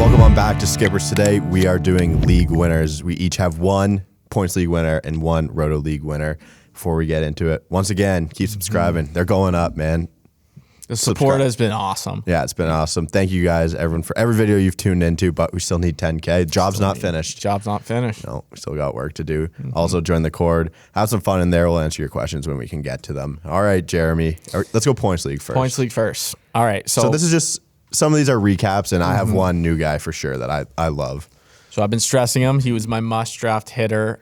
Welcome on back to Skippers. Today we are doing league winners. We each have one points league winner and one roto league winner. Before we get into it, once again, keep subscribing. They're going up, man. The support has been awesome. Yeah, it's been awesome. Thank you guys, everyone, for every video you've tuned into, but we still need 10K. Job's not finished. Job's not finished. No, we still got work to do. Also, join the Cord. Have some fun in there. We'll answer your questions when we can get to them. All right, Jeremy. Let's go points league first. Points league first. All right. So this is just, some of these are recaps, and I have one new guy for sure that I love. So I've been stressing him. He was my must draft hitter.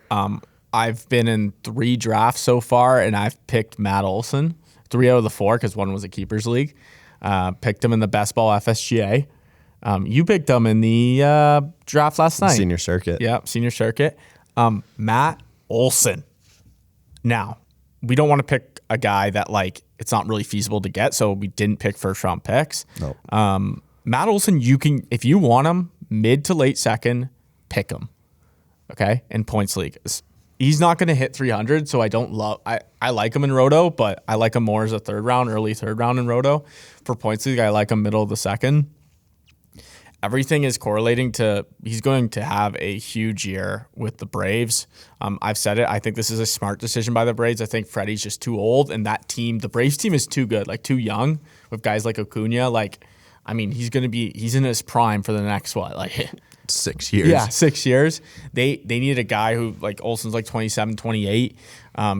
I've been in 3 drafts so far, and I've picked Matt Olson. 3 out of the 4 because one was a keepers league. Picked him in the best ball FSGA. You picked him in the draft last night. Senior circuit. Yeah, senior circuit. Matt Olson. Now, we don't want to pick a guy that it's not really feasible to get, so we didn't pick first round picks. No. Matt Olson, you can, if you want him mid to late second, pick him. Okay, in points league. He's not going to hit 300, so I like him in Roto, but I like him more as a early third round in Roto. For points league, I like him middle of the second. Everything is correlating to he's going to have a huge year with the Braves. I've said it. I think this is a smart decision by the Braves. I think Freddie's just too old, and that team, the Braves team, is too good, too young with guys like Acuna. He's in his prime for the next 6 years. Yeah, 6 years. They need a guy who, Olson's 27, 28.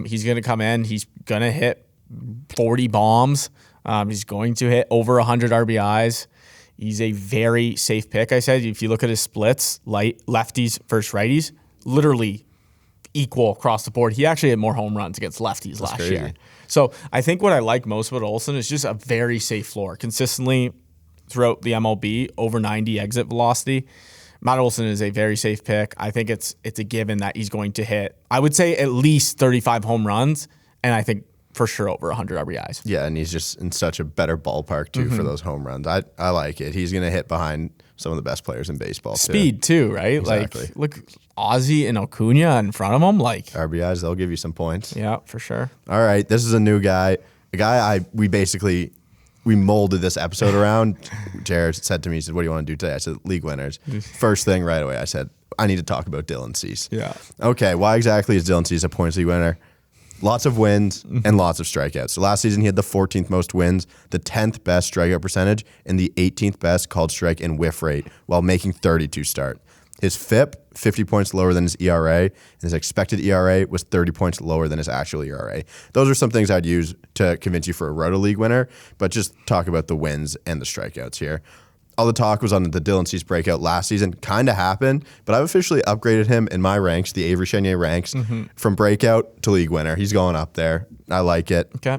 He's going to come in. He's going to hit 40 bombs. He's going to hit over 100 RBIs. He's a very safe pick. I said, if you look at his splits, lefties versus righties, literally equal across the board. He actually had more home runs against lefties last year. So I think what I like most about Olson is just a very safe floor. Consistently throughout the MLB, over 90 exit velocity. Matt Olson is a very safe pick. I think it's a given that he's going to hit, I would say, at least 35 home runs, and I think for sure over 100 RBIs. Yeah, and he's just in such a better ballpark, too, for those home runs. I like it. He's going to hit behind some of the best players in baseball, Speed, too, right? Exactly. Look, Ozzie and Acuna in front of him. RBIs, they'll give you some points. Yeah, for sure. All right, this is a new guy. A guy we molded this episode around. Jared said to me, he said, what do you want to do today? I said, league winners. First thing right away, I said, I need to talk about Dylan Cease. Yeah. Okay, why exactly is Dylan Cease a points league winner? Lots of wins and lots of strikeouts. So last season, he had the 14th most wins, the 10th best strikeout percentage, and the 18th best called strike and whiff rate while making 32 start. His FIP, 50 points lower than his ERA, and his expected ERA was 30 points lower than his actual ERA. Those are some things I'd use to convince you for a Roto League winner, but just talk about the wins and the strikeouts here. All the talk was on the Dylan Cease breakout last season. Kind of happened, but I've officially upgraded him in my ranks, the Avery Chenier ranks, from breakout to league winner. He's going up there. I like it. Okay.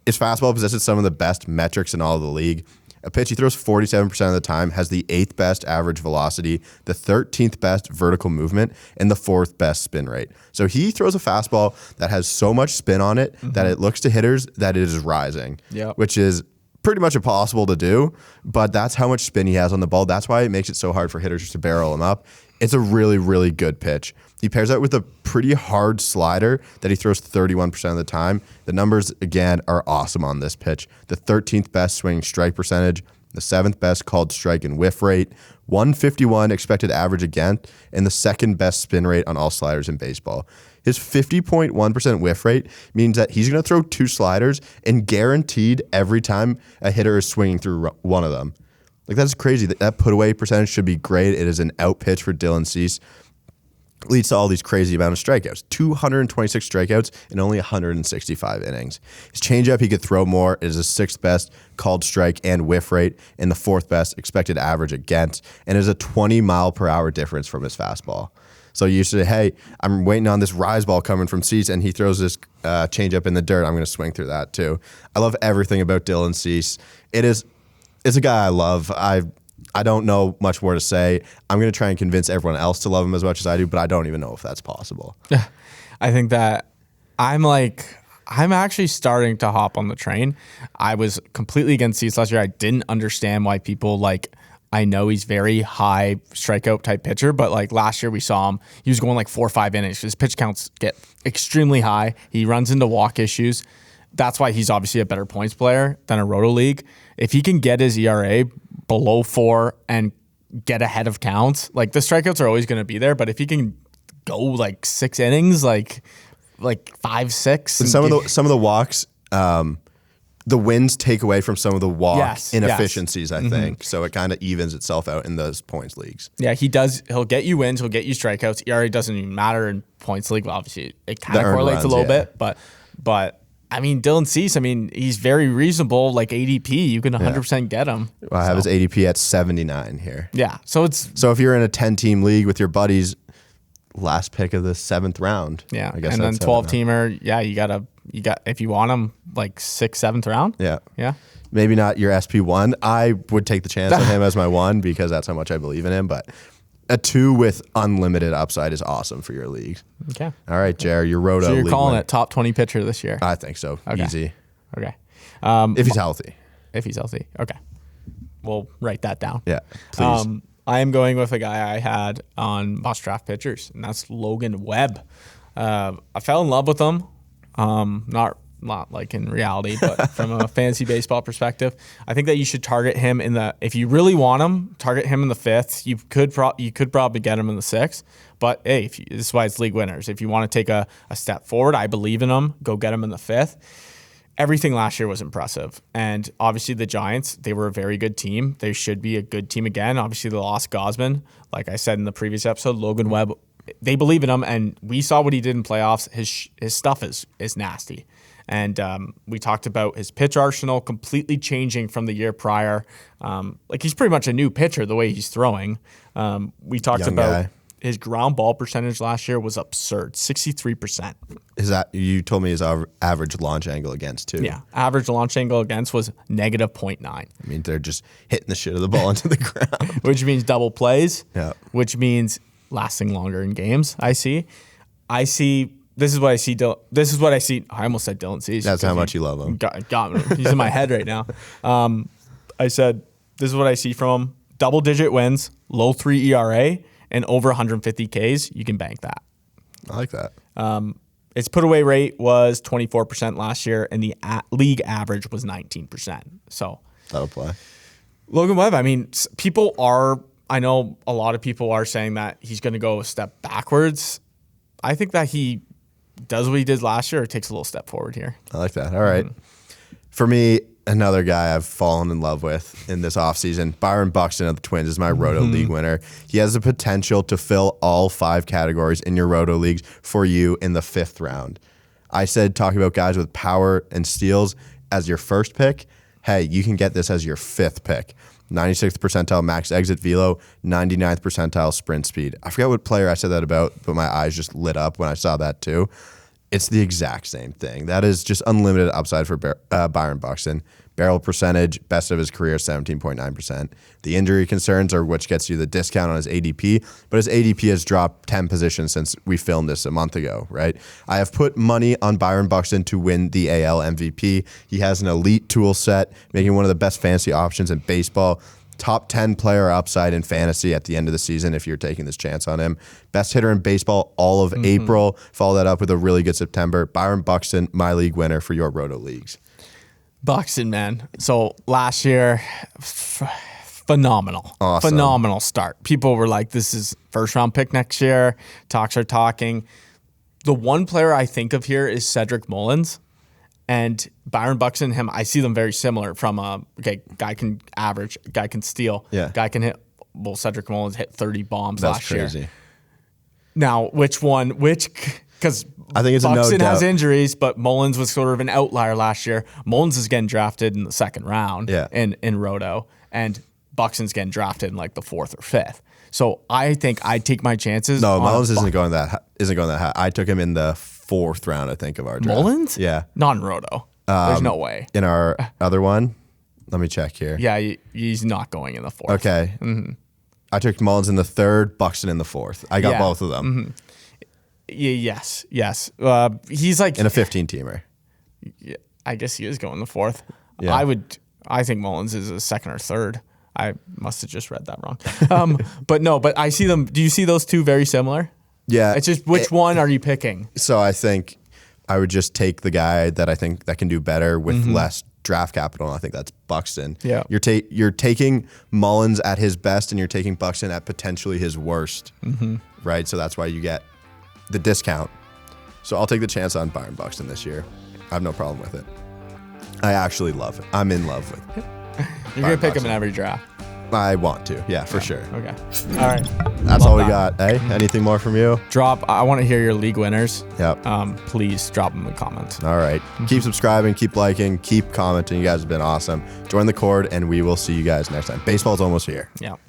His fastball possesses some of the best metrics in all of the league. A pitch he throws 47% of the time, has the 8th best average velocity, the 13th best vertical movement, and the 4th best spin rate. So he throws a fastball that has so much spin on it that it looks to hitters that it is rising, which is pretty much impossible to do, but that's how much spin he has on the ball. That's why it makes it so hard for hitters to barrel him up. It's a really, really good pitch. He pairs that with a pretty hard slider that he throws 31% of the time. The numbers, again, are awesome on this pitch. The 13th best swinging strike percentage, the 7th best called strike and whiff rate, 151 expected average against, and the 2nd best spin rate on all sliders in baseball. His 50.1% whiff rate means that he's going to throw 2 sliders and guaranteed every time a hitter is swinging through one of them. That's crazy. That put away percentage should be great. It is an out pitch for Dylan Cease. Leads to all these crazy amount of strikeouts. 226 strikeouts in only 165 innings. His changeup, he could throw more. It is the 6th best called strike and whiff rate and the 4th best expected average against, and is a 20 mile per hour difference from his fastball. So you say, hey, I'm waiting on this rise ball coming from Cease, and he throws this changeup in the dirt. I'm going to swing through that too. I love everything about Dylan Cease. It's a guy I love. I don't know much more to say. I'm going to try and convince everyone else to love him as much as I do, but I don't even know if that's possible. I think that I'm actually starting to hop on the train. I was completely against Cease last year. I didn't understand why people I know he's very high strikeout type pitcher, but last year we saw him, he was going 4 or 5 innings. His pitch counts get extremely high. He runs into walk issues. That's why he's obviously a better points player than a Roto League. If he can get his ERA below 4 and get ahead of counts. Like the strikeouts are always going to be there, but if he can go like 6 innings, like 5, 6, and some of the walks, the wins take away from some of the walk inefficiencies, I think. So it kind of evens itself out in those points leagues. Yeah, he does. He'll get you wins. He'll get you strikeouts. ERA doesn't even matter in points league. Well, obviously, it kind of correlates a little bit, but I mean, Dylan Cease, I mean, he's very reasonable, like ADP. You can 100% get him. Well, I have his ADP at 79 here. Yeah, so if you're in a 10-team league with your buddies, last pick of the 7th round. Yeah, I guess and then 12-teamer. Yeah, you got if you want him like 6th, 7th round. Yeah. Maybe not your SP1. I would take the chance on him as my 1 because that's how much I believe in him. But a 2 with unlimited upside is awesome for your league. Okay. All right, Jared, your Roto. So you're league calling win. it top 20 pitcher this year? I think so. Okay. Easy. Okay. If he's healthy. If he's healthy. Okay. We'll write that down. Yeah. Please. I am going with a guy I had on Boss Draft Pitchers, and that's Logan Webb. I fell in love with him. Not like in reality, but from a fantasy baseball perspective, I think that you should target him if you really want him, target him in the 5th. You could probably get him in the 6th, but hey, this is why it's league winners. If you want to take a step forward, I believe in him. Go get him in the 5th. Everything last year was impressive. And obviously the Giants, they were a very good team. They should be a good team again. Obviously they lost Gosman. Like I said in the previous episode, Logan Webb, they believe in him, and we saw what he did in playoffs. His stuff is nasty. And we talked about his pitch arsenal completely changing from the year prior. Like he's pretty much a new pitcher the way he's throwing. We talked Young about guy. His ground ball percentage last year was absurd, 63%. Is that you told me his average launch angle against too? Yeah, average launch angle against was negative 0.9. I mean, they're just hitting the shit of the ball into the ground, which means double plays. Yeah. Which means lasting longer in games. I see. This is what I see. This is what I see. I almost said Dylan Cease. That's how much you love him. Got me. He's in my head right now. I said this is what I see from him: double-digit wins, low 3 ERA, and over 150 Ks. You can bank that. I like that. Its put-away rate was 24% last year, and the league average was 19%. So that'll play. Logan Webb. I mean, I know a lot of people are saying that he's going to go a step backwards. I think that he does what he did last year or takes a little step forward here. I like that. All right. For me, another guy I've fallen in love with in this offseason, Byron Buxton of the Twins is my Roto League winner. He has the potential to fill all 5 categories in your Roto Leagues for you in the 5th round. I said talking about guys with power and steals as your first pick. Hey, you can get this as your 5th pick. 96th percentile max exit velo, 99th percentile sprint speed. I forgot what player I said that about, but my eyes just lit up when I saw that too. It's the exact same thing. That is just unlimited upside for Byron Buxton. Barrel percentage, best of his career, 17.9%. The injury concerns are which gets you the discount on his ADP, but his ADP has dropped 10 positions since we filmed this a month ago, right? I have put money on Byron Buxton to win the AL MVP. He has an elite tool set, making one of the best fantasy options in baseball. Top 10 player upside in fantasy at the end of the season if you're taking this chance on him. Best hitter in baseball all of April. Follow that up with a really good September. Byron Buxton, my league winner for your Roto Leagues. Buxton, man. So last year, phenomenal. Awesome. Phenomenal start. People were like, this is first round pick next year. Talks are talking. The one player I think of here is Cedric Mullins. And Byron Buxton, him, I see them very similar from guy can average, guy can steal, guy can hit. Well, Cedric Mullins hit 30 bombs last year. Now, because I think it's Buxton no has doubt. injuries, but Mullins was sort of an outlier last year. Mullins is getting drafted in the 2nd round in Roto, and Buxton's getting drafted in like the 4th or 5th. So I think I'd take my chances. No, Mullins isn't going that high. I took him in the 4th round, I think, of our draft. Mullins? Yeah. Not in Roto. There's no way. In our other one, let me check here. Yeah, he's not going in the 4th. Okay. I took Mullins in the 3rd, Buxton in the 4th. I got both of them. Yes. He's like in a 15-teamer. Yeah, I guess he is going the 4th. Yeah. I think Mullins is a 2nd or 3rd. I must have just read that wrong. But I see them. Do you see those two very similar? Yeah. It's just which one are you picking? So I think I would just take the guy that I think that can do better with less draft capital, and I think that's Buxton. Yeah. You're taking Mullins at his best, and you're taking Buxton at potentially his worst, right? So that's why you get the discount. So I'll take the chance on Byron Buxton this year. I have no problem with it. I actually love it. I'm in love with it. You're going to pick him in every draft. I want to. Yeah, for sure. Okay. All right. That's all we got. Hey, anything more from you? I want to hear your league winners. Yep. Please drop them in the comments. All right. Keep subscribing, keep liking, keep commenting. You guys have been awesome. Join the Cord, and we will see you guys next time. Baseball's almost here. Yeah.